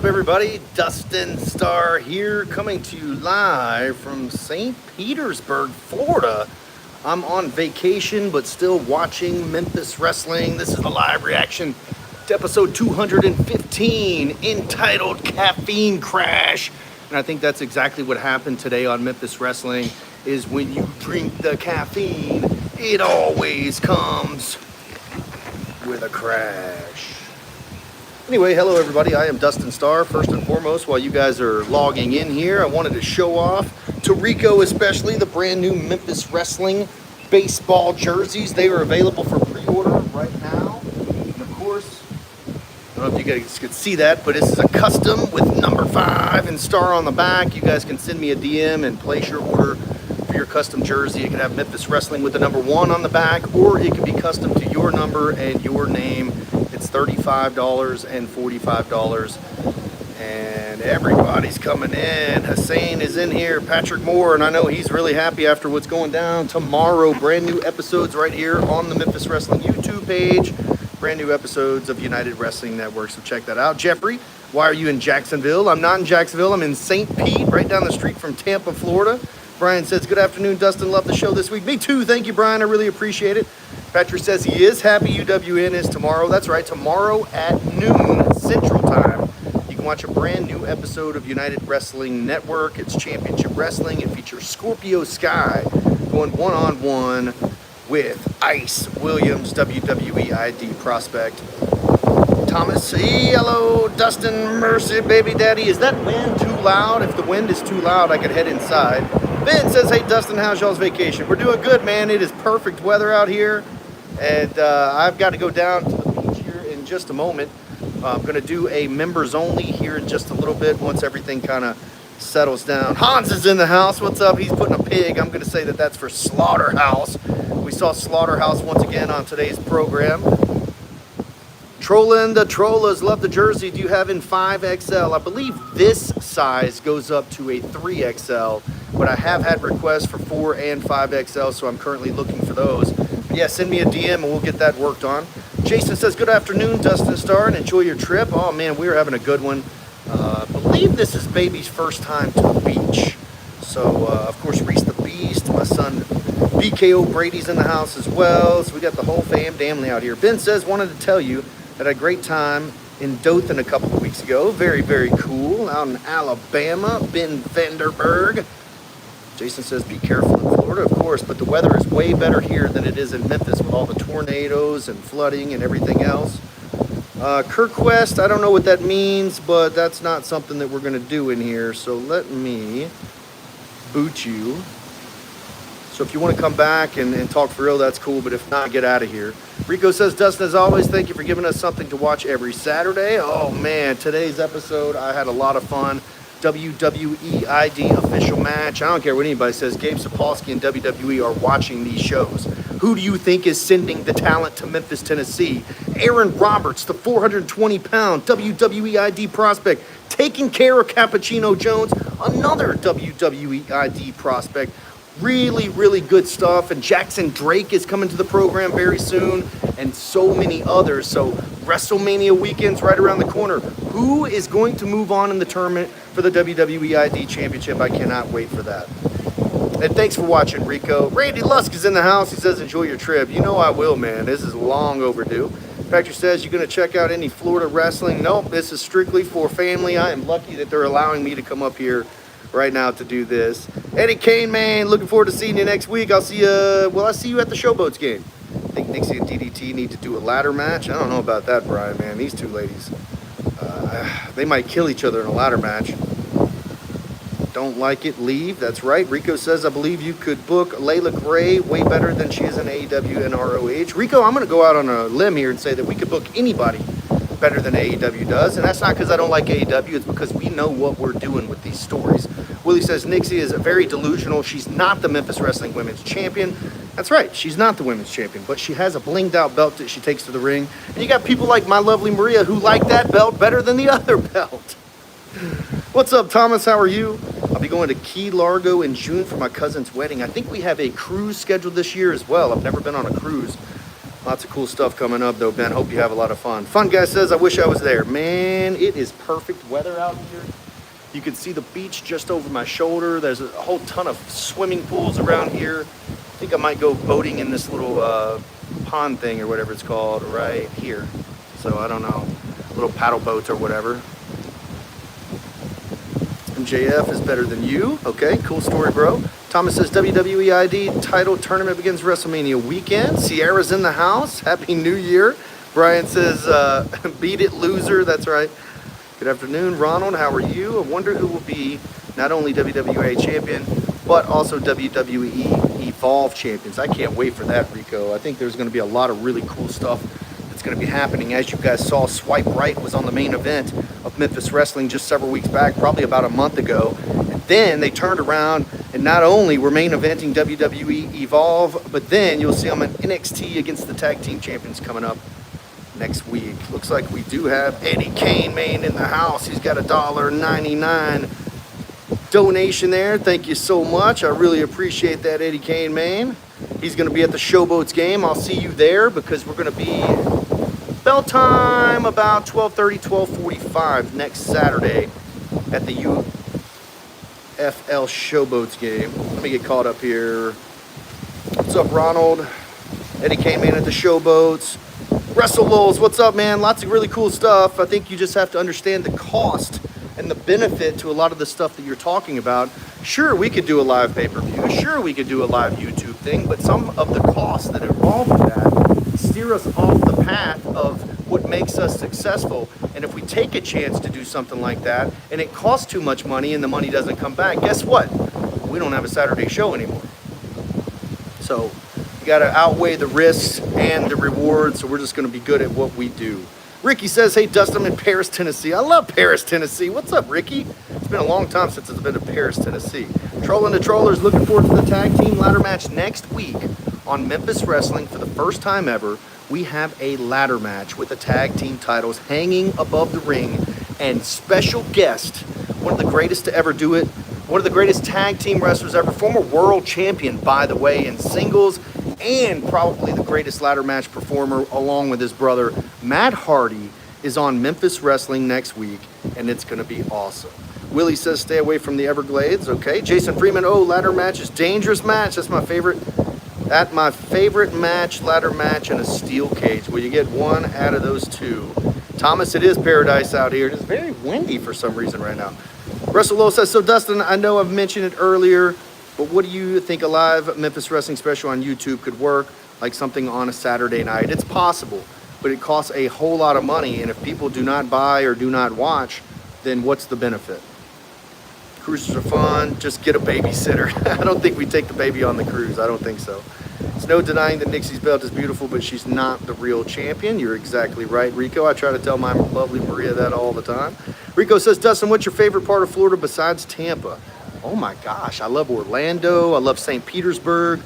Everybody, Dustin Starr here, coming to you live from St. Petersburg, Florida. I'm on vacation, but still watching Memphis Wrestling. This is the live reaction to episode 215, entitled Caffeine Crash. And I think that's exactly what happened today on Memphis Wrestling, is when you drink the caffeine, it always comes with a crash. Anyway, hello everybody, I am Dustin Starr. First and foremost, while you guys are logging in here, I wanted to show off to Rico especially the brand new Memphis Wrestling baseball jerseys. They are available for pre-order right now. And of course, I don't know if you guys could see that, but this is a custom with number 5 and Star on the back. You guys can send me a DM and place your order for your custom jersey. It can have Memphis Wrestling with the number 1 on the back, or it can be custom to your number and your name. It's $35 and $45, and everybody's coming in. Hussein is in here, Patrick Moore, and I know he's really happy after what's going down tomorrow. Brand new episodes right here on the Memphis Wrestling YouTube page. Brand new episodes of United Wrestling Network, so check that out. Jeffrey, why are you in Jacksonville? I'm not in Jacksonville. I'm in St. Pete, right down the street from Tampa, Florida. Brian says, good afternoon, Dustin. Love the show this week. Me too. Thank you, Brian. I really appreciate it. Patrick says he is happy UWN is tomorrow. That's right, tomorrow at noon Central Time. You can watch a brand new episode of United Wrestling Network. It's Championship Wrestling. It features Scorpio Sky going one-on-one with Ice Williams, WWE ID prospect. Thomas, hello, Dustin, mercy, baby daddy. Is that wind too loud? If the wind is too loud, I could head inside. Ben says, hey, Dustin, how's y'all's vacation? We're doing good, man. It is perfect weather out here. And I've got to go down to the beach here in just a moment. I'm going to do a members only here in just a little bit once everything kind of settles down. Hans is in the house. What's up? He's putting a pig. I'm going to say that that's for Slaughterhouse. We saw Slaughterhouse once again on today's program. Trollin' the Trollas, love the jersey. Do you have in 5XL? I believe this size goes up to a 3XL, but I have had requests for 4 and 5XL, so I'm currently looking for those. But yeah, send me a DM and we'll get that worked on. Jason says, good afternoon, Dustin Starr, and enjoy your trip. Oh man, we're having a good one. I believe this is baby's first time to the beach. So, of course, Reese the Beast, my son BKO Brady's in the house as well. So we got the whole family out here. Ben says, wanted to tell you, had a great time in Dothan a couple of weeks ago. Very, very cool. Out in Alabama, Ben Vanderberg. Jason says, be careful in Florida, of course, but the weather is way better here than it is in Memphis with all the tornadoes and flooding and everything else. Kirk West, I don't know what that means, but that's not something that we're going to do in here. So let me boot you. So if you want to come back and talk for real, that's cool. But if not, get out of here. Rico says, Dustin, as always, thank you for giving us something to watch every Saturday. Oh, man, today's episode, I had a lot of fun. WWE ID official match. I don't care what anybody says. Gabe Sapolsky and WWE are watching these shows. Who do you think is sending the talent to Memphis, Tennessee? Aaron Roberts, the 420-pound WWE ID prospect, taking care of Cappuccino Jones, another WWE ID prospect. Really, really good stuff. And Jackson Drake is coming to the program very soon, and so many others. So WrestleMania weekend's right around the corner. Who is going to move on in the tournament for the WWE ID Championship? I cannot wait for that. And thanks for watching, Rico. Randy Lusk is in the house. He says, enjoy your trip. You know I will, man. This is long overdue. Patrick says, you going to check out any Florida wrestling? Nope, this is strictly for family. I am lucky that they're allowing me to come up here right now to do this. Eddie Kane, man, looking forward to seeing you next week. I'll see you, I'll see you at the Showboats game. I think Nixie and DDT need to do a ladder match. I don't know about that, Brian, man. These two ladies, they might kill each other in a ladder match. Don't like it, leave. That's right. Rico says, I believe you could book Layla Gray way better than she is in AEW and ROH. Rico, I'm going to go out on a limb here and say that we could book anybody better than AEW does, and that's not because I don't like AEW, it's because we know what we're doing with these stories. Willie says Nixie is very delusional. She's not the Memphis Wrestling Women's Champion. That's right, she's not the Women's Champion, but she has a blinged out belt that she takes to the ring, and you got people like my lovely Maria who like that belt better than the other belt. What's up, Thomas? How are you? I'll be going to Key Largo in June for my cousin's wedding. I think we have a cruise scheduled this year as well. I've never been on a cruise. Lots of cool stuff coming up, though, Ben. Hope you have a lot of fun. Fun Guy says, I wish I was there. Man, it is perfect weather out here. You can see the beach just over my shoulder. There's a whole ton of swimming pools around here. I think I might go boating in this little pond thing or whatever it's called right here. So I don't know, little paddle boats or whatever. MJF is better than you. Okay, cool story, bro. Thomas says WWE ID title tournament begins WrestleMania weekend. Sierra's in the house. Happy New Year. Brian says, beat it, loser. That's right. Good afternoon, Ronald. How are you? I wonder who will be not only WWE champion, but also WWE Evolve champions. I can't wait for that, Rico. I think there's going to be a lot of really cool stuff that's going to be happening. As you guys saw, Swipe Right was on the main event of Memphis Wrestling just several weeks back, probably about a month ago. And then they turned around and not only were main eventing WWE Evolve, but then you'll see them in NXT against the tag team champions coming up next week. Looks like we do have Eddie Kane Main in the house. He's got a $1.99 donation there. Thank you so much. I really appreciate that, Eddie Kane Main. He's going to be at the Showboats game. I'll see you there because we're going to be bell time about 12:30, 12:45 next Saturday at the UFL Showboats game. Let me get caught up here. What's up, Ronald? Eddie Kane Main at the Showboats. Wrestle Lulz, what's up, man? Lots of really cool stuff. I think you just have to understand the cost and the benefit to a lot of the stuff that you're talking about. Sure, we could do a live pay-per-view. Sure, we could do a live YouTube thing, but some of the costs that involve with that steer us off the path of what makes us successful. And if we take a chance to do something like that and it costs too much money and the money doesn't come back, guess what? We don't have a Saturday show anymore. So you got to outweigh the risks and the rewards, so we're just going to be good at what we do. Ricky says, hey, Dustin, I'm in Paris, Tennessee. I love Paris, Tennessee. What's up, Ricky? It's been a long time since it's been to Paris, Tennessee. Trolling the Trollers, looking forward to the tag team ladder match next week on Memphis Wrestling. For the first time ever, we have a ladder match with the tag team titles hanging above the ring, and special guest, one of the greatest to ever do it, one of the greatest tag team wrestlers ever, former world champion, by the way, in singles, and probably the greatest ladder match performer along with his brother, Matt Hardy, is on Memphis Wrestling next week, and it's going to be awesome. Willie says stay away from the Everglades. Okay. Jason Freeman, oh, ladder match is dangerous match. That's my favorite. At my favorite match, ladder match in a steel cage. Will you get one out of those two? Thomas, it is paradise out here. It is very windy for some reason right now. Russell Lowe says, so Dustin, I know I've mentioned it earlier, but what do you think a live Memphis Wrestling special on YouTube could work, like something on a Saturday night? It's possible, but it costs a whole lot of money, and if people do not buy or do not watch, then what's the benefit? Cruises are fun. Just get a babysitter. I don't think we take the baby on the cruise. I don't think so. It's no denying that Nixie's belt is beautiful, but she's not the real champion. You're exactly right, Rico. I try to tell my lovely Maria that all the time. Rico says, Dustin, what's your favorite part of Florida besides Tampa? Oh my gosh, I love Orlando. I love St. Petersburg.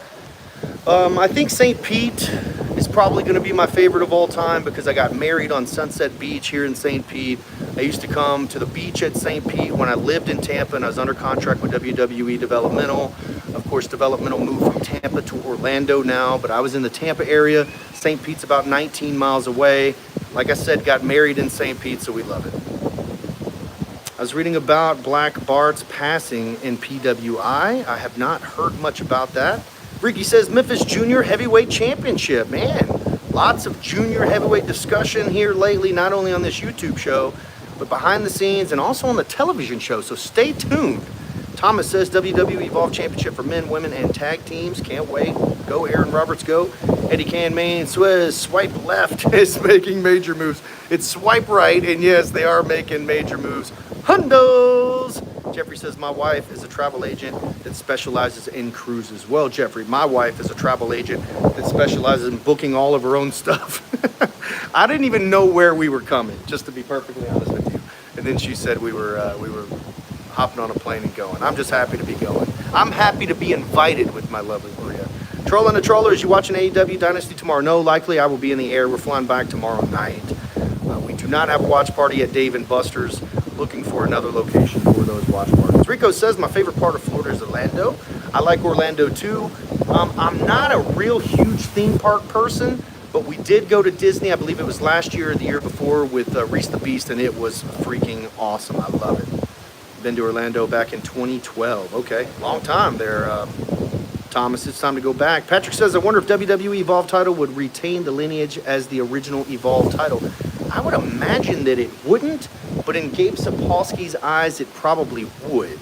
I think St. Pete is probably going to be my favorite of all time because I got married on Sunset Beach here in St. Pete. I used to come to the beach at St. Pete when I lived in Tampa and I was under contract with WWE Developmental. Of course, Developmental moved from Tampa to Orlando now, but I was in the Tampa area. St. Pete's about 19 miles away. Like I said, got married in St. Pete, so we love it. I was reading about Black Bart's passing in PWI. I have not heard much about that. Ricky says Memphis Junior Heavyweight Championship. Man, lots of junior heavyweight discussion here lately, not only on this YouTube show, but behind the scenes and also on the television show. So stay tuned. Thomas says WWE Evolve Championship for men, women, and tag teams. Can't wait. Go Aaron Roberts, go. Eddie Can Main Suez, swipe left is making major moves. It's swipe right, and yes, they are making major moves. Hundos! Jeffrey says, my wife is a travel agent that specializes in cruises. Well, Jeffrey, my wife is a travel agent that specializes in booking all of her own stuff. I didn't even know where we were coming, just to be perfectly honest with you. And then she said we were hopping on a plane and going. I'm just happy to be going. I'm happy to be invited with my lovely Maria. Trolling the Trollers, you watching AEW Dynasty tomorrow? No, likely I will be in the air. We're flying back tomorrow night. We do not have a watch party at Dave & Buster's. Looking for another location for those watch parties. Rico says my favorite part of Florida is Orlando. I like Orlando too. I'm not a real huge theme park person, But we did go to Disney, I believe it was last year or the year before, with Reese the Beast, and it was freaking awesome. I love it. Been to Orlando back in 2012. Okay, long time there, Thomas. It's time to go back. Patrick says, I wonder if WWE Evolve title would retain the lineage as the original Evolve title. I would imagine that it wouldn't, but in Gabe Sapolsky's eyes, it probably would.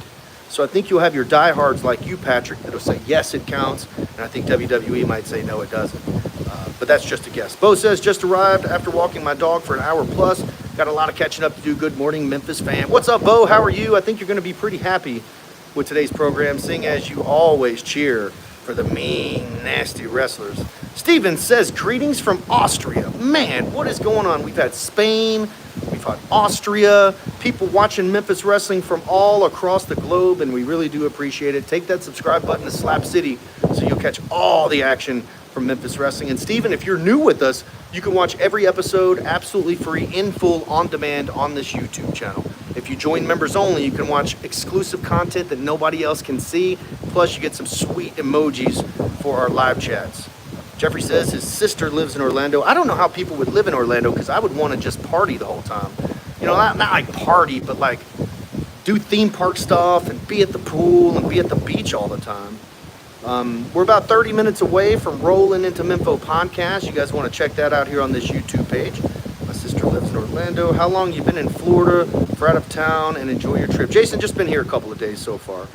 So I think you'll have your diehards like you, Patrick, that'll say, yes, it counts. And I think WWE might say, no, it doesn't. But that's just a guess. Bo says, just arrived after walking my dog for an hour plus. Got a lot of catching up to do. Good morning, Memphis fan. What's up, Bo? How are you? I think you're going to be pretty happy with today's program, seeing as you always cheer for the mean, nasty wrestlers. Steven says, greetings from Austria. Man, what is going on? We've had Spain, we've had Austria, people watching Memphis Wrestling from all across the globe, and we really do appreciate it. Take that subscribe button to Slap City so you'll catch all the action from Memphis Wrestling. And Steven, if you're new with us, you can watch every episode absolutely free, in full, on demand on this YouTube channel. If you join members only, you can watch exclusive content that nobody else can see. Plus, you get some sweet emojis for our live chats. Jeffrey says his sister lives in Orlando. I don't know how people would live in Orlando, because I would want to just party the whole time. You know, not like party, but like do theme park stuff and be at the pool and be at the beach all the time. We're about 30 minutes away from rolling into Memphis Podcast. You guys want to check that out here on this YouTube page. My sister lives in Orlando. How long you been in Florida? For out of town, and enjoy your trip. Jason, just been here a couple of days so far.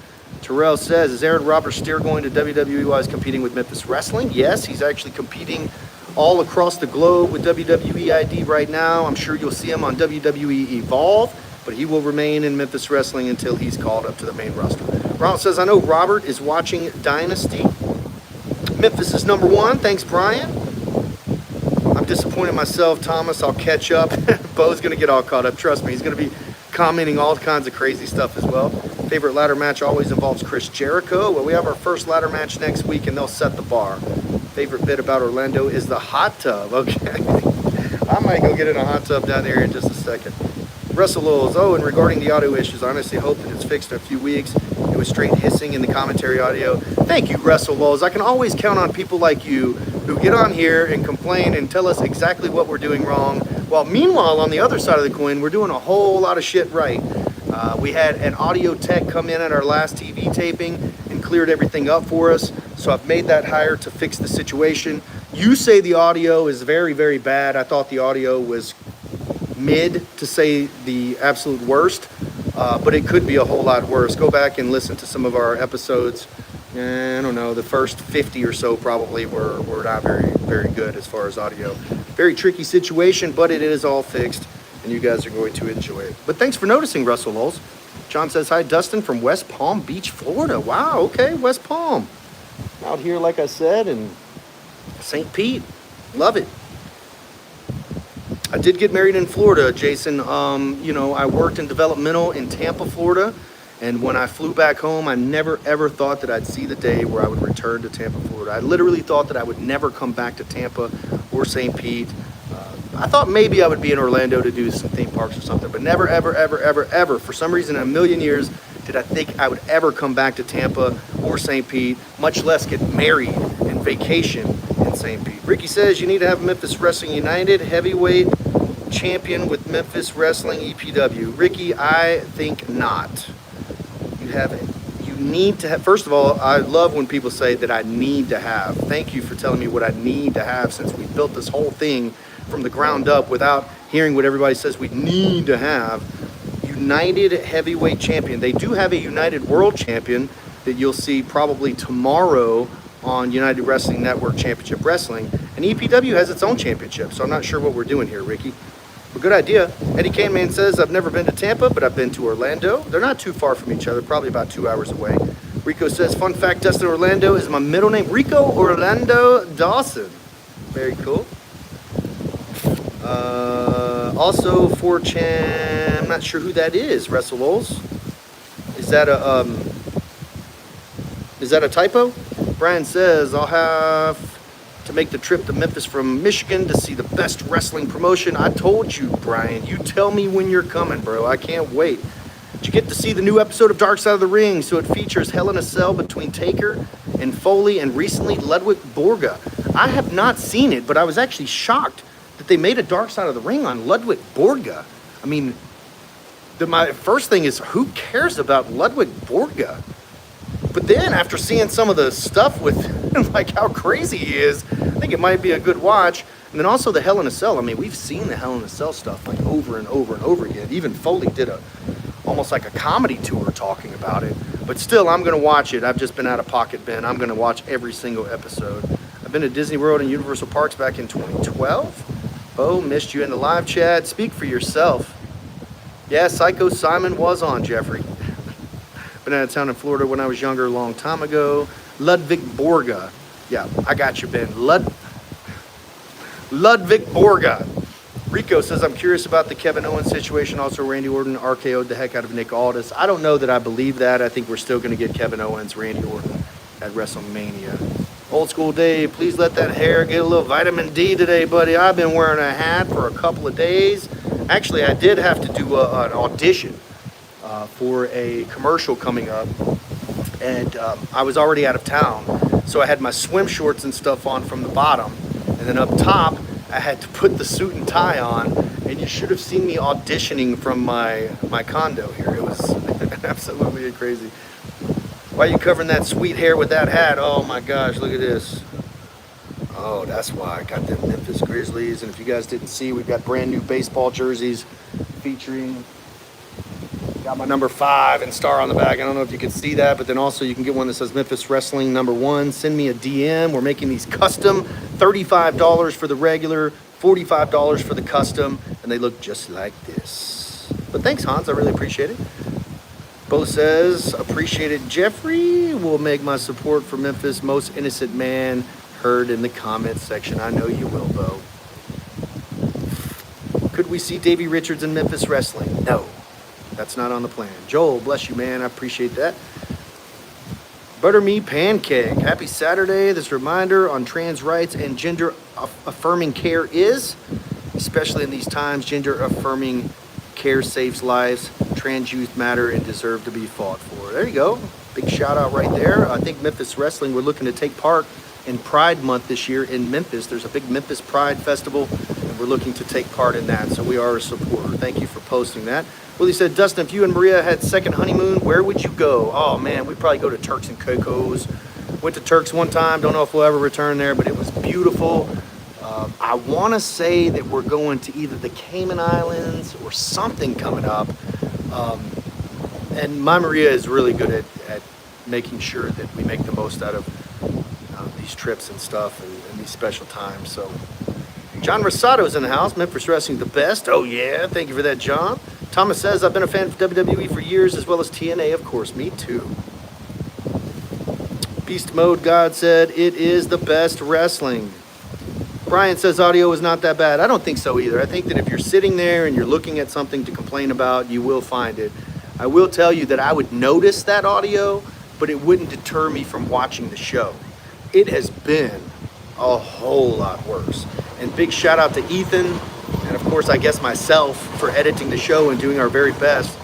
Terrell says, is Aaron Roberts still going to WWE while he's competing with Memphis Wrestling? Yes, he's actually competing all across the globe with WWE ID right now. I'm sure you'll see him on WWE Evolve, but he will remain in Memphis Wrestling until he's called up to the main roster. Ronald says, I know Robert is watching Dynasty. Memphis is number one. Thanks, Brian. I'm disappointed myself, Thomas. I'll catch up. Bo's going to get all caught up. Trust me, he's going to be commenting all kinds of crazy stuff as well. Favorite ladder match always involves Chris Jericho. Well, we have our first ladder match next week, and they'll set the bar. Favorite bit about Orlando is the hot tub. Okay. I might go get in a hot tub down there in just a second. Russell Lowles, and regarding the audio issues, I honestly hope that it's fixed in a few weeks. It was straight hissing in the commentary audio. Thank you, Russell Lowles. I can always count on people like you who get on here and complain and tell us exactly what we're doing wrong. While meanwhile, on the other side of the coin, we're doing a whole lot of shit right. We had an audio tech come in at our last TV taping and cleared everything up for us. So I've made that hire to fix the situation. You say the audio is very, very bad. I thought the audio was mid, to say the absolute worst, but it could be a whole lot worse. Go back and listen to some of our episodes. I don't know, the first 50 or so probably were not very, very good as far as audio. Very tricky situation, but it is all fixed, and you guys are going to enjoy it. But thanks for noticing, Russell Lowles. John says, hi, Dustin from West Palm Beach, Florida. Wow, okay, West Palm. Out here, like I said, in St. Pete. Love it. I did get married in Florida, Jason. I worked in developmental in Tampa, Florida. And when I flew back home, I never, ever thought that I'd see the day where I would return to Tampa, Florida. I literally thought that I would never come back to Tampa or St. Pete. I thought maybe I would be in Orlando to do some theme parks or something, but never, ever, ever, ever, ever, for some reason in a million years, did I think I would ever come back to Tampa or St. Pete, much less get married and vacation in St. Pete. Ricky says you need to have Memphis Wrestling United heavyweight champion with Memphis Wrestling EPW. Ricky, I think not. You need to have, first of all, I love when people say that I need to have. Thank you for telling me what I need to have, since we built this whole thing from the ground up without hearing what everybody says we need to have. United heavyweight champion. They do have a United World Champion that you'll see probably tomorrow on United Wrestling Network Championship Wrestling. And EPW has its own championship, so I'm not sure what we're doing here, Ricky. But good idea. Eddie Canman says, I've never been to Tampa, but I've been to Orlando. They're not too far from each other, probably about 2 hours away. Rico says, fun fact, Dustin Orlando is my middle name. Rico Orlando Dawson. Very cool. Also, 4chan, I'm not sure who that is, Russell Lowles. Is that a typo? Brian says, I'll have to make the trip to Memphis from Michigan to see the best wrestling promotion. I told you, Brian. You tell me when you're coming, bro. I can't wait. Did you get to see the new episode of Dark Side of the Ring? So it features Hell in a Cell between Taker and Foley, and recently Ludwig Borga. I have not seen it, but I was actually shocked that they made a Dark Side of the Ring on Ludwig Borga. I mean, my first thing is, who cares about Ludwig Borga? But then after seeing some of the stuff with like how crazy he is, I think it might be a good watch. And then also the Hell in a Cell. I mean, we've seen the Hell in a Cell stuff like over and over and over again. Even Foley did almost like a comedy tour talking about it. But still, I'm going to watch it. I've just been out of pocket bin. I'm going to watch every single episode. I've been to Disney World and Universal Parks back in 2012. Oh, missed you in the live chat. Speak for yourself. Yeah, Psycho Simon was on, Jeffrey. Been out of town in Florida when I was younger, a long time ago. Ludwig Borga. Yeah, I got you, Ben. Ludwig Borga. Rico says, I'm curious about the Kevin Owens situation. Also, Randy Orton RKO'd the heck out of Nick Aldis. I don't know that I believe that. I think we're still going to get Kevin Owens, Randy Orton at WrestleMania. Old School Dave, please let that hair get a little vitamin D today, buddy. I've been wearing a hat for a couple of days. Actually, I did have to do an audition for a commercial coming up, and I was already out of town, so I had my swim shorts and stuff on from the bottom, and then up top I had to put the suit and tie on, and you should have seen me auditioning from my condo here. It was absolutely crazy. Why are you covering that sweet hair with that hat? Oh my gosh, look at this. Oh, that's why I got the Memphis Grizzlies. And if you guys didn't see, we've got brand new baseball jerseys featuring, got my number 5 and star on the back. I don't know if you can see that, but then also you can get one that says Memphis Wrestling #1. Send me a DM. We're making these custom, $35 for the regular, $45 for the custom, and they look just like this. But thanks, Hans. I really appreciate it. Bo says, appreciate it, Jeffrey. Will make my support for Memphis most innocent man heard in the comments section. I know you will, Bo. Could we see Davey Richards in Memphis Wrestling? No, that's not on the plan. Joel, bless you, man. I appreciate that. Butter Me Pancake. Happy Saturday. This reminder on trans rights and gender affirming care is, especially in these times, gender affirming care saves lives. Trans youth matter and deserve to be fought for. There you go. Big shout out right there. I think Memphis Wrestling, we're looking to take part in Pride Month this year in Memphis. There's a big Memphis Pride Festival, and we're looking to take part in that, so we are a supporter. Thank you for posting that. Willie said, Dustin, if you and Maria had second honeymoon, where would you go? Oh man, we'd probably go to Turks and Caicos. Went to Turks one time, don't know if we'll ever return there, but it was beautiful. I want to say that we're going to either the Cayman Islands or something coming up. And my Maria is really good at making sure that we make the most out of these trips and stuff and these special times. So John Rosato's in the house. Memphis Wrestling the best. Oh yeah, thank you for that, John. Thomas says, I've been a fan of WWE for years, as well as TNA, of course. Me too. Beast Mode God said, it is the best wrestling. Brian says audio is not that bad. I don't think so either. I think that if you're sitting there and you're looking at something to complain about, you will find it. I will tell you that I would notice that audio, but it wouldn't deter me from watching the show. It has been a whole lot worse. And big shout out to Ethan, and of course I guess myself, for editing the show and doing our very best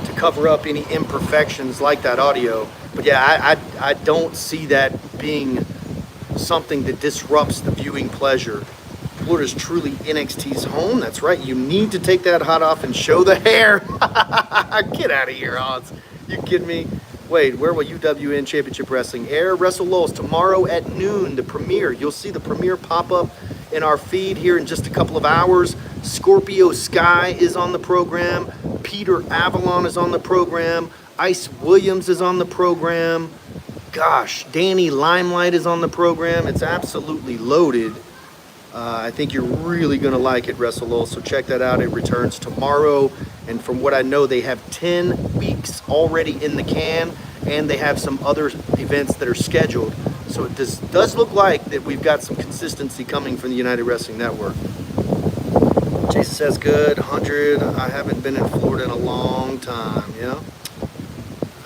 to cover up any imperfections like that audio. But yeah, I don't see that being something that disrupts the viewing pleasure. Florida's truly NXT's home. That's right. You need to take that hat off and show the hair. Get out of here, Hans. You kidding me? Wait, where will UWN Championship Wrestling air? Wrestle Lowell's tomorrow at noon, the premiere. You'll see the premiere pop up in our feed here in just a couple of hours. Scorpio Sky is on the program. Peter Avalon is on the program. Ice Williams is on the program. Gosh, Danny Limelight is on the program. It's absolutely loaded. I think you're really going to like it, Wrestle Lowell, so check that out. It returns tomorrow, and from what I know, they have 10 weeks already in the can, and they have some other events that are scheduled. So it does look like that we've got some consistency coming from the United Wrestling Network. Jason says, good, 100. I haven't been in Florida in a long time, yeah?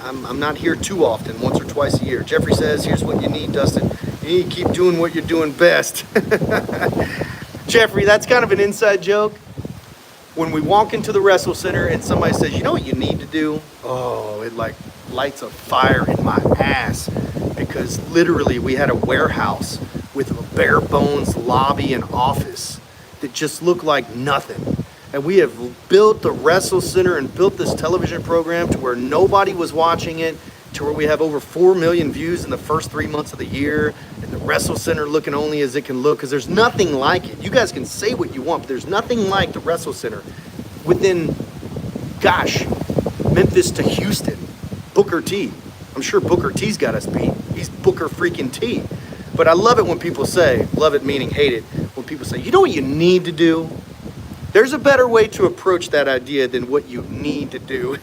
I'm not here too often, once or twice a year. Jeffrey says, here's what you need, Dustin. You need to keep doing what you're doing best. Jeffrey, that's kind of an inside joke. When we walk into the WrestleCenter and somebody says, you know what you need to do? Oh, it like lights a fire in my ass. Because literally we had a warehouse with a bare bones lobby and office that just look like nothing. And we have built the WrestleCenter and built this television program to where nobody was watching it, to where we have over 4 million views in the first 3 months of the year, and the WrestleCenter looking only as it can look, because there's nothing like it. You guys can say what you want, but there's nothing like the WrestleCenter within, gosh, Memphis to Houston. Booker T. I'm sure Booker T's got us beat. He's Booker freaking T. But I love it when people say, love it meaning hate it, when people say, you know what you need to do? There's a better way to approach that idea than what you need to do.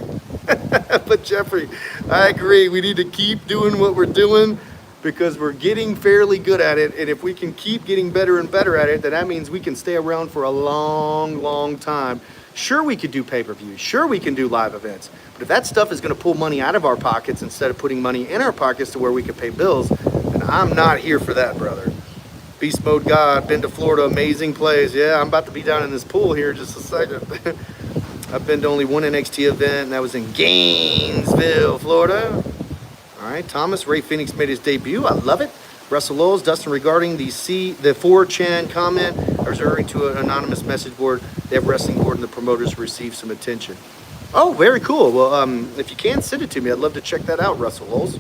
But Jeffrey, I agree. We need to keep doing what we're doing because we're getting fairly good at it. And if we can keep getting better and better at it, then that means we can stay around for a long, long time. Sure, we could do pay-per-views. Sure, we can do live events. But if that stuff is going to pull money out of our pockets instead of putting money in our pockets to where we can pay bills, then I'm not here for that, brother. Beast Mode God, been to Florida, amazing place. Yeah, I'm about to be down in this pool here in just a second. I've been to only one NXT event, and that was in Gainesville, Florida. All right, Thomas, Ray Phoenix made his debut. I love it. Russell Lowes, Dustin, regarding the 4chan comment, I was referring to an anonymous message board. They have wrestling board and the promoters receive some attention. Oh, very cool. Well, if you can, send it to me. I'd love to check that out, Russell Lowes.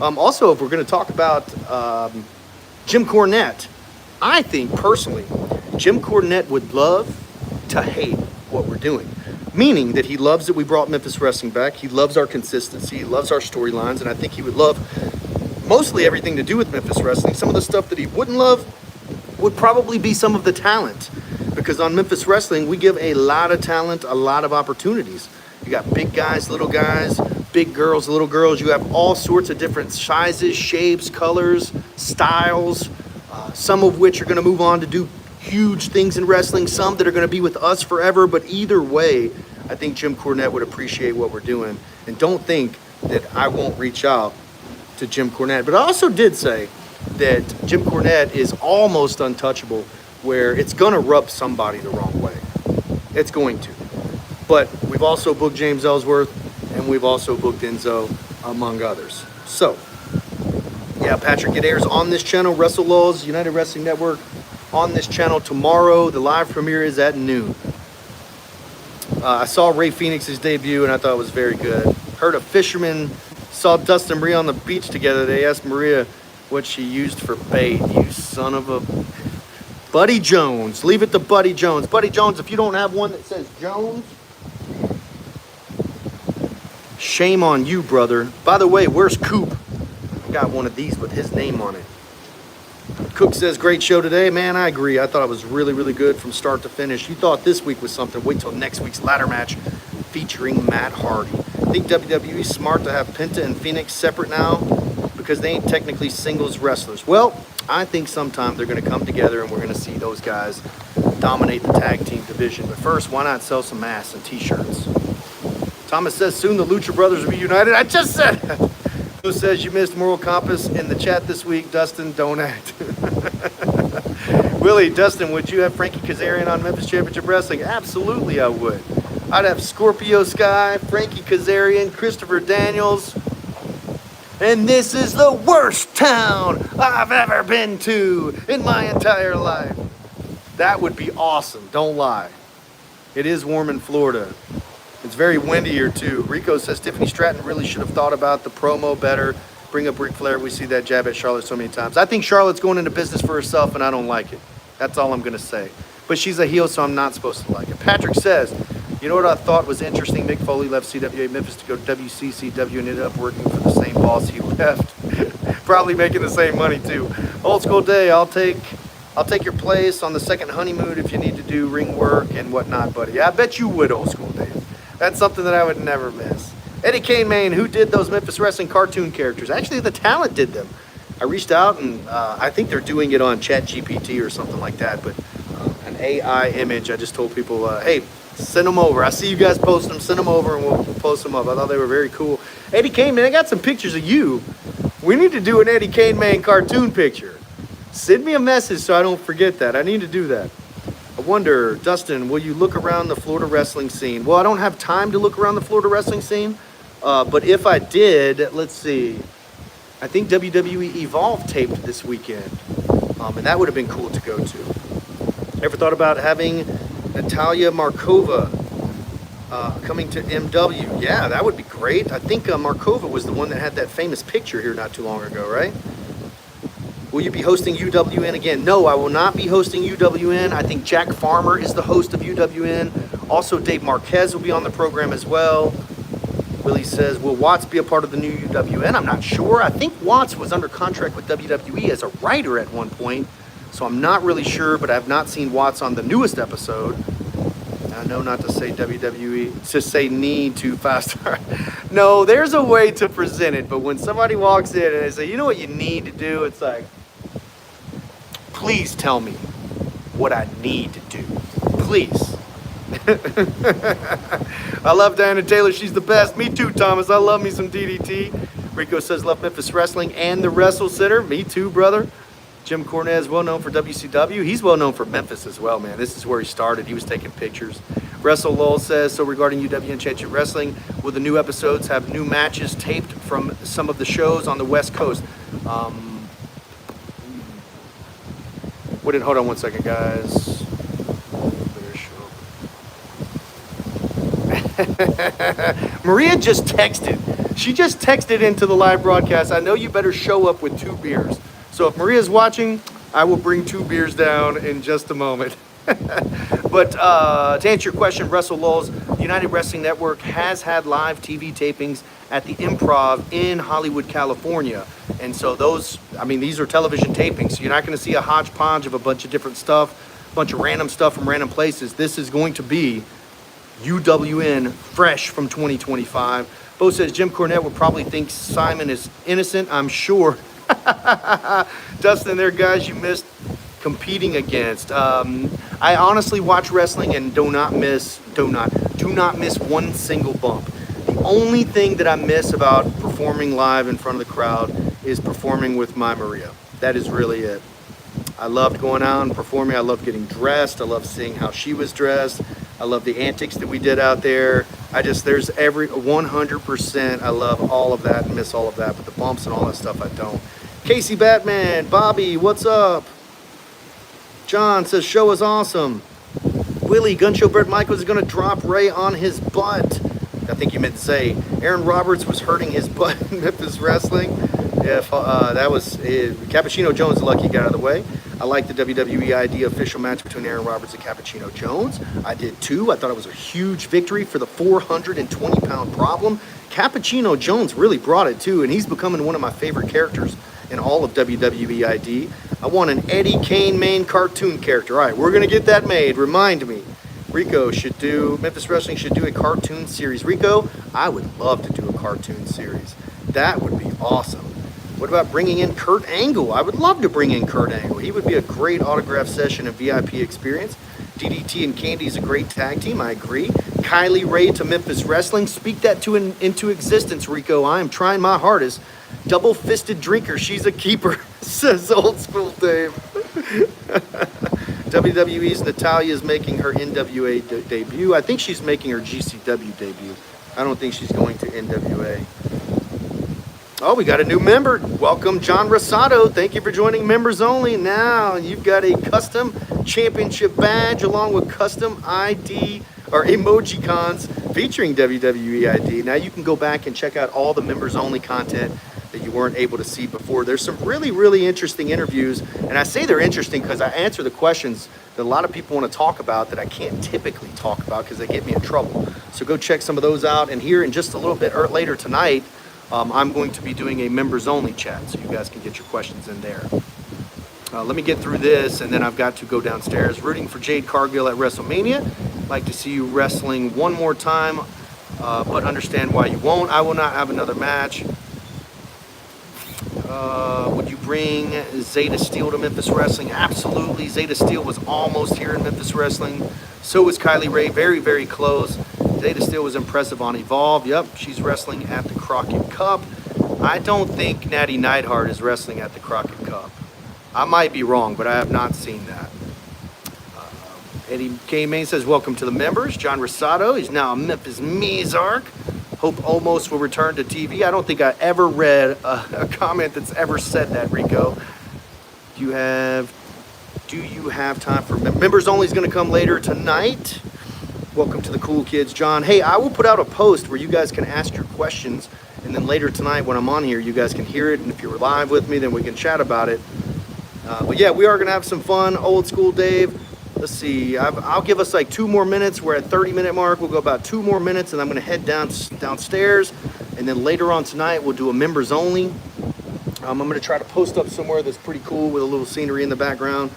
Also, if we're going to talk about Jim Cornette, I think personally, Jim Cornette would love to hate what we're doing. Meaning that he loves that we brought Memphis Wrestling back. He loves our consistency. He loves our storylines. And I think he would love mostly everything to do with Memphis Wrestling. Some of the stuff that he wouldn't love would probably be some of the talent. Because on Memphis Wrestling, we give a lot of talent, a lot of opportunities. You got big guys, big girls, little girls. You have all sorts of different sizes, shapes, colors, styles. Some of which are going to move on to do huge things in wrestling. Some that are going to be with us forever. But either way, I think Jim Cornette would appreciate what we're doing. And don't think that I won't reach out to Jim Cornette. But I also did say that Jim Cornette is almost untouchable, where it's going to rub somebody the wrong way. It's going to. But we've also booked James Ellsworth, and we've also booked Enzo, among others. So, yeah, Patrick Adair's on this channel, Wrestle Laws, United Wrestling Network, on this channel tomorrow. The live premiere is at noon. I saw Ray Phoenix's debut, and I thought it was very good. Heard a fisherman saw Dustin Maria on the beach together. They asked Maria what she used for bait. You son of a... Buddy Jones. Leave it to Buddy Jones. Buddy Jones, if you don't have one that says Jones, shame on you, brother. By the way, where's Coop? I got one of these with his name on it. Cook says, great show today. Man, I agree. I thought it was really, really good from start to finish. You thought this week was something. Wait till next week's ladder match featuring Matt Hardy. I think WWE's smart to have Penta and Phoenix separate now because they ain't technically singles wrestlers. Well, I think sometime they're going to come together and we're going to see those guys dominate the tag team division. But first, why not sell some masks and t-shirts? Thomas says, soon the Lucha Brothers will be united. I just said that. Who says you missed Moral Compass in the chat this week? Dustin, don't act. Willie, Dustin, would you have Frankie Kazarian on Memphis Championship Wrestling? Absolutely, I would. I'd have Scorpio Sky, Frankie Kazarian, Christopher Daniels. And this is the worst town I've ever been to in my entire life. That would be awesome, don't lie. It is warm in Florida. It's very windy here too. Rico says Tiffany Stratton really should have thought about the promo better. Bring up Ric Flair. We see that jab at Charlotte so many times. I think Charlotte's going into business for herself and I don't like it. That's all I'm going to say. But she's a heel, so I'm not supposed to like it. Patrick says, you know what I thought was interesting? Mick Foley left CWA Memphis to go to WCCW and ended up working for the same boss he left. Probably making the same money too. Old school day, I'll take your place on the second honeymoon if you need to do ring work and whatnot, buddy. I bet you would, old school Dave. That's something that I would never miss. Eddie Kane Main, who did those Memphis Wrestling cartoon characters? Actually, the talent did them. I reached out and I think they're doing it on ChatGPT or something like that, but an AI image. I just told people, hey, send them over. I see you guys post them. Send them over and we'll post them up. I thought they were very cool. Eddie Kane Man, I got some pictures of you. We need to do an Eddie Kane Man cartoon picture. Send me a message so I don't forget that. I need to do that. I wonder, Dustin, will you look around the Florida wrestling scene? Well, I don't have time to look around the Florida wrestling scene, but if I did, let's see. I think WWE Evolve taped this weekend. And that would have been cool to go to. Ever thought about having Natalia Markova coming to MW? Yeah, that would be great. I think Markova was the one that had that famous picture here not too long ago, right? Will you be hosting UWN again? No, I will not be hosting UWN. I think Jack Farmer is the host of UWN. Also, Dave Marquez will be on the program as well. Willie says, will Watts be a part of the new UWN? I'm not sure. I think Watts was under contract with WWE as a writer at one point, so I'm not really sure, but I have not seen Watts on the newest episode. I know not to say WWE, to say need to 5-star. No, there's a way to present it, but when somebody walks in and they say, you know what you need to do? It's like, please tell me what I need to do. Please. I love Diana Taylor. She's the best. Me too, Thomas. I love me some DDT. Rico says, love Memphis Wrestling and the WrestleCenter. Me too, brother. Jim Cornette is well known for WCW. He's well known for Memphis as well, man. This is where he started. He was taking pictures. Wrestle Lowell says, so regarding UWN Championship Wrestling, will the new episodes have new matches taped from some of the shows on the West Coast? Hold on one second, guys. Maria just texted. She just texted into the live broadcast, I know you better show up with 2 beers. So if Maria's watching, I will bring 2 beers down in just a moment. But to answer your question, Wrestle Lulz, United Wrestling Network has had live TV tapings at the Improv in Hollywood, California. And so those, I mean, these are television tapings. So you're not going to see a hodgepodge of a bunch of different stuff, a bunch of random stuff from random places. This is going to be UWN fresh from 2025. Bo says Jim Cornette would probably think Simon is innocent. I'm sure. Dustin, there, guys, you missed competing against. I honestly watch wrestling and do not miss one single bump. The only thing that I miss about performing live in front of the crowd is performing with my Maria. That is really it. I loved going out and performing. I loved getting dressed. I loved seeing how she was dressed. I love the antics that we did out there. There's every 100%. I love all of that and miss all of that, but the bumps and all that stuff I don't. Casey Batman, Bobby, what's up? John says, show is awesome. Willie, Gunshow Brett Michaels is going to drop Ray on his butt. I think you meant to say Aaron Roberts was hurting his butt in Memphis Wrestling. If that was Cappuccino Jones, lucky got out of the way. I like the WWE ID official match between Aaron Roberts and Cappuccino Jones. I did too. I thought it was a huge victory for the 420-pound problem. Cappuccino Jones really brought it too, and he's becoming one of my favorite characters in all of WWE ID. I want an Eddie Kane main cartoon character. All right, we're going to get that made. Remind me. Memphis Wrestling should do a cartoon series. Rico, I would love to do a cartoon series. That would be awesome. What about bringing in Kurt Angle? I would love to bring in Kurt Angle. He would be a great autograph session and VIP experience. DDT and Candy is a great tag team. I agree. Kylie Ray to Memphis Wrestling. Speak that into existence, Rico. I am trying my hardest. Double-fisted drinker. She's a keeper, says Old School Dave. WWE's Natalia is making her NWA debut. I think she's making her GCW debut. I don't think she's going to NWA. Oh, we got a new member. Welcome, John Rosado. Thank you for joining Members Only. Now you've got a custom championship badge along with custom ID or emoji cons featuring WWE ID. Now you can go back and check out all the Members Only content that you weren't able to see before. There's some really, really interesting interviews. And I say they're interesting because I answer the questions that a lot of people want to talk about that I can't typically talk about because they get me in trouble. So go check some of those out. And here in just a little bit later tonight, I'm going to be doing a members only chat, so you guys can get your questions in there. Let me get through this, and then I've got to go downstairs. Rooting for Jade Cargill at WrestleMania. Like to see you wrestling one more time, but understand why you won't. I will not have another match. Would you bring Zeta Steel to Memphis Wrestling? Absolutely. Zeta Steel was almost here in Memphis Wrestling. So was Kylie Ray. Very, very close. Zeta Steel was impressive on Evolve. Yep, she's wrestling at the Crockett Cup. I don't think Natty Neidhart is wrestling at the Crockett Cup. I might be wrong, but I have not seen that. Eddie K. Main says, welcome to the members. John Rosado, he's now a Memphis Mezark. Hope Omos will return to TV. I don't think I ever read a comment that's ever said that, Rico. Do Do you have time for members only? Is going to come later tonight. Welcome to the cool kids, John. Hey, I will put out a post where you guys can ask your questions, and then later tonight when I'm on here, you guys can hear it. And if you're live with me, then we can chat about it. But yeah, we are going to have some fun. Old school Dave. Let's see. I'll give us like 2 more minutes. We're at 30-minute mark. We'll go about 2 more minutes, and I'm going to head downstairs. And then later on tonight, we'll do a members only. I'm going to try to post up somewhere that's pretty cool with a little scenery in the background.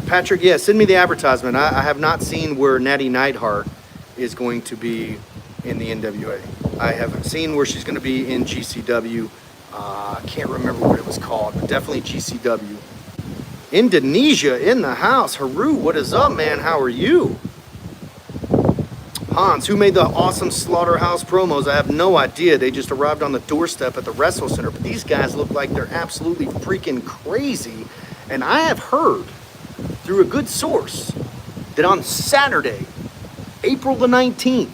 Patrick, yeah, send me the advertisement. I have not seen where Natty Neidhart is going to be in the NWA. I haven't seen where she's going to be in GCW. I can't remember what it was called, but definitely GCW. Indonesia in the house. Haru, what is up, man? How are you? Hans, who made the awesome Slaughterhouse promos? I have no idea. They just arrived on the doorstep at the WrestleCenter. But these guys look like they're absolutely freaking crazy. And I have heard through a good source that on Saturday, April the 19th,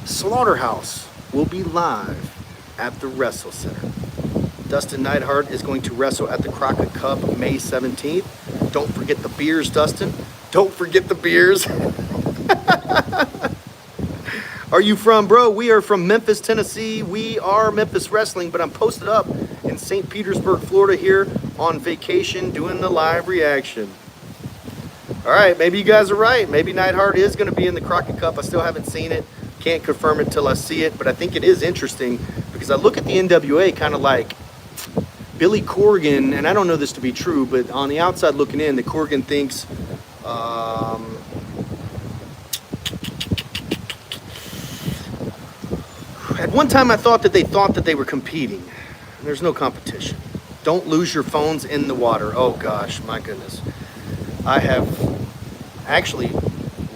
Slaughterhouse will be live at the WrestleCenter. Dustin Neidhart is going to wrestle at the Crockett Cup May 17th. Don't forget the beers, Dustin. Don't forget the beers. Are you from, bro? We are from Memphis, Tennessee. We are Memphis Wrestling, but I'm posted up in St. Petersburg, Florida here on vacation doing the live reaction. All right, maybe you guys are right. Maybe Neidhart is going to be in the Crockett Cup. I still haven't seen it. Can't confirm it till I see it, but I think it is interesting because I look at the NWA kind of like Billy Corgan, and I don't know this to be true, but on the outside looking in, the Corgan thinks at one time I thought that they were competing. There's no competition. Don't lose your phones in the water. Oh gosh, my goodness. I have actually,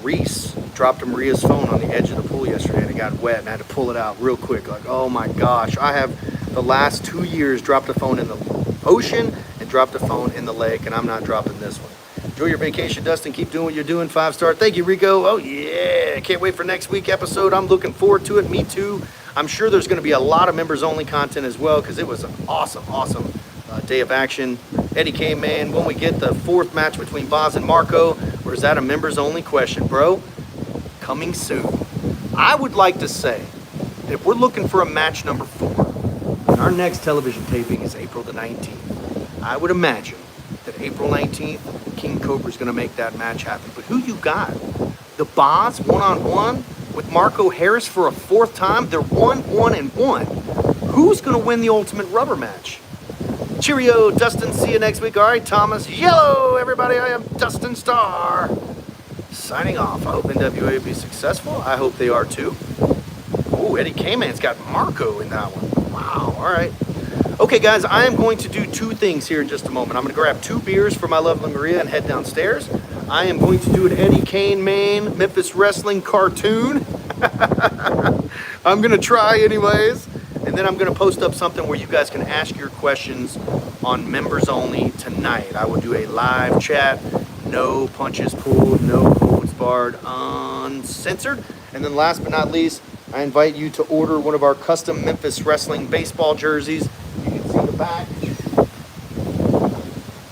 Reese dropped Maria's phone on the edge of the pool yesterday and it got wet and I had to pull it out real quick. Like, oh my gosh. I have the last 2 years dropped a phone in the ocean and dropped a phone in the lake, and I'm not dropping this one. Enjoy your vacation, Dustin. Keep doing what you're doing. 5-star. Thank you, Rico. Oh yeah. Can't wait for next week episode. I'm looking forward to it. Me too. I'm sure there's going to be a lot of members only content as well because it was an awesome day of action. Eddie K, man, when we get the 4th match between Boz and Marco, or is that a members only question, bro? Coming soon. I would like to say that if we're looking for a match number 4, and our next television taping is April the 19th, I would imagine that April 19th, King Cobra's going to make that match happen. But who you got? The Boz one-on-one with Marco Harris for a 4th time? They're 1-1-1. Who's going to win the ultimate rubber match? Cheerio, Dustin. See you next week. All right, Thomas. Yellow, everybody. I am Dustin Starr. Signing off. I hope NWA will be successful. I hope they are too. Oh, Eddie K-Man's got Marco in that one. Wow. All right. Okay, guys, I am going to do 2 things here in just a moment. I'm going to grab 2 beers for my lovely Maria and head downstairs. I am going to do an Eddie Kane Memphis Wrestling cartoon. I'm going to try anyways. And then I'm going to post up something where you guys can ask your questions on members only tonight. I will do a live chat, no punches pulled, no holds barred, uncensored. And then last but not least, I invite you to order one of our custom Memphis Wrestling baseball jerseys. You can see the back.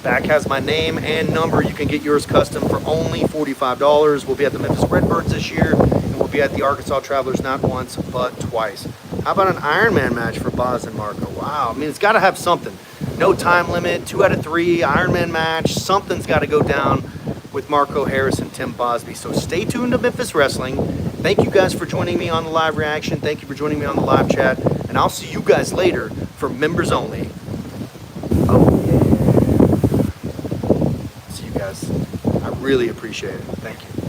Back has my name and number. You can get yours custom for only $45. We'll be at the Memphis Redbirds this year, and we'll be at the Arkansas Travelers not once, but twice. How about an Iron Man match for Boz and Marco? Wow, I mean, it's got to have something. No time limit, 2 out of 3, Iron Man match. Something's got to go down with Marco Harris and Tim Bosby. So stay tuned to Memphis Wrestling. Thank you guys for joining me on the live reaction. Thank you for joining me on the live chat. And I'll see you guys later for members only. Oh, yeah. See you guys. I really appreciate it. Thank you.